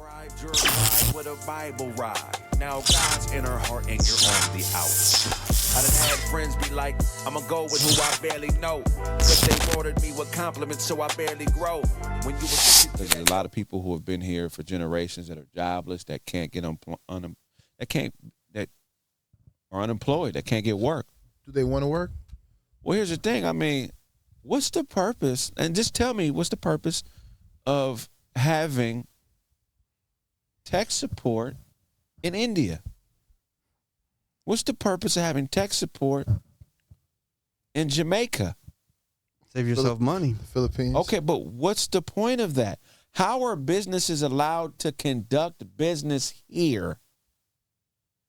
Described your ride with a Bible ride. Now God's in her heart and you're on the out. I done had friends be like, I'ma go with who I barely know. Cause they ordered me with compliments so I barely grow. When you was There's a lot of people who have been here for generations that are jobless, that can't get that are unemployed, that can't get work. Do they want to work? Well, here's the thing. I mean, what's the purpose? And just tell me, what's the purpose of having tech support in India? What's the purpose of having tech support in Jamaica? Save yourself money. Philippines. Okay, but what's the point of that? How are businesses allowed to conduct business here,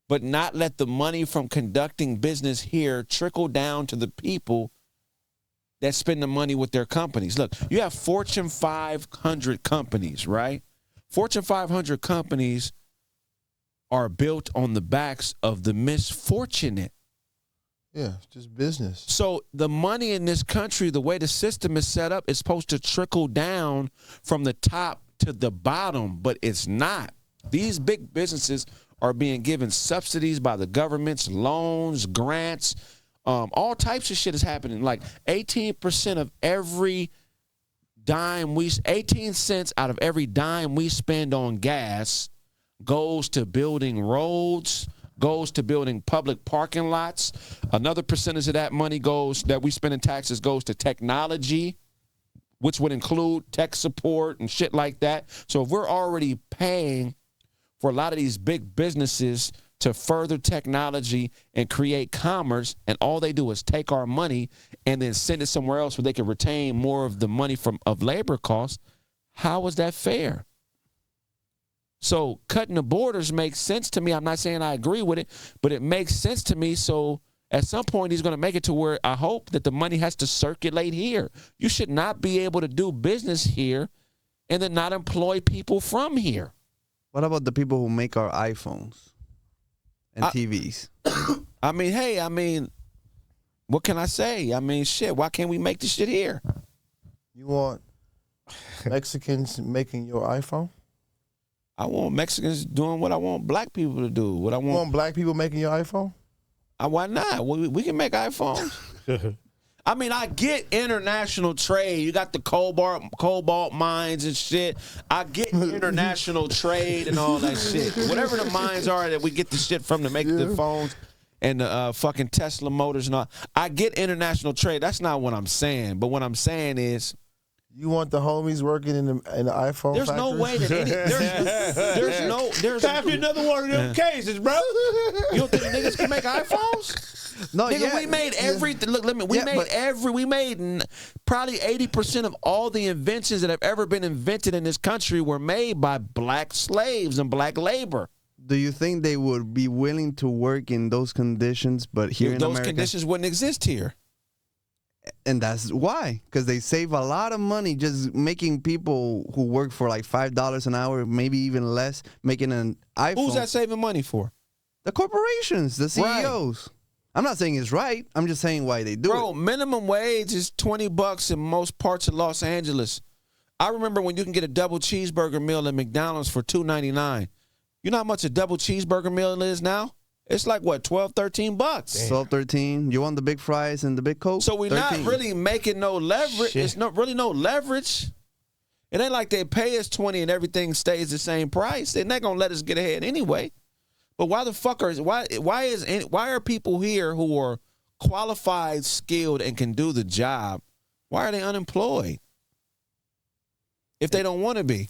but not let the money from conducting business here trickle down to the people that spend the money with their companies? Look, you have Fortune 500 companies, right? Fortune 500 companies are built on the backs of the misfortunate. Yeah, it's just business. So the money in this country, the way the system is set up, is supposed to trickle down from the top to the bottom, but it's not. These big businesses are being given subsidies by the governments, loans, grants, all types of shit is happening. Like 18% of every dime 18 cents out of every dime we spend on gas goes to building roads, goes to building public parking lots. Another percentage of that money that we spend in taxes goes to technology, which would include tech support and shit like that. So if we're already paying for a lot of these big businesses to further technology and create commerce, and all they do is take our money and then send it somewhere else where they can retain more of the money of labor costs, how is that fair? So cutting the borders makes sense to me. I'm not saying I agree with it, but it makes sense to me. So at some point, he's going to make it to where I hope that the money has to circulate here. You should not be able to do business here and then not employ people from here. What about the people who make our iPhones and TVs? I mean, what can I say? I mean, shit, why can't we make this shit here? You want Mexicans making your iPhone? I want Mexicans doing what I want black people to do. You want black people making your iPhone? Why not? We can make iPhones. I mean, I get international trade. You got the cobalt mines and shit. I get international trade and all that shit. Whatever the mines are that we get the shit from to make the phones and the fucking Tesla motors and all. I get international trade. That's not what I'm saying. But what I'm saying is, you want the homies working in the iPhone there's factory? no way that there's Have another one of them cases, bro. You don't think niggas can make iPhones? No, nigga, we made everything. Look, we made probably 80% of all the inventions that have ever been invented in this country were made by black slaves and black labor. Do you think they would be willing to work in those conditions, but here in America? Those conditions wouldn't exist here. And that's why, because they save a lot of money just making people who work for like $5 an hour, maybe even less, making an iPhone. Who's that saving money for? The corporations, the CEOs. Right. I'm not saying it's right. I'm just saying why they do it. Bro, minimum wage is $20 in most parts of Los Angeles. I remember when you can get a double cheeseburger meal at McDonald's for $2.99. You know how much a double cheeseburger meal is now? It's like, what, $12, $13? $12, $13. You want the big fries and the big Coke? So we're 13. Not really making no leverage. Shit. It's not really no leverage. It ain't like they pay us $20 and everything stays the same price. They're not gonna let us get ahead anyway. But why are people here who are qualified, skilled, and can do the job, why are they unemployed? If they don't want to be.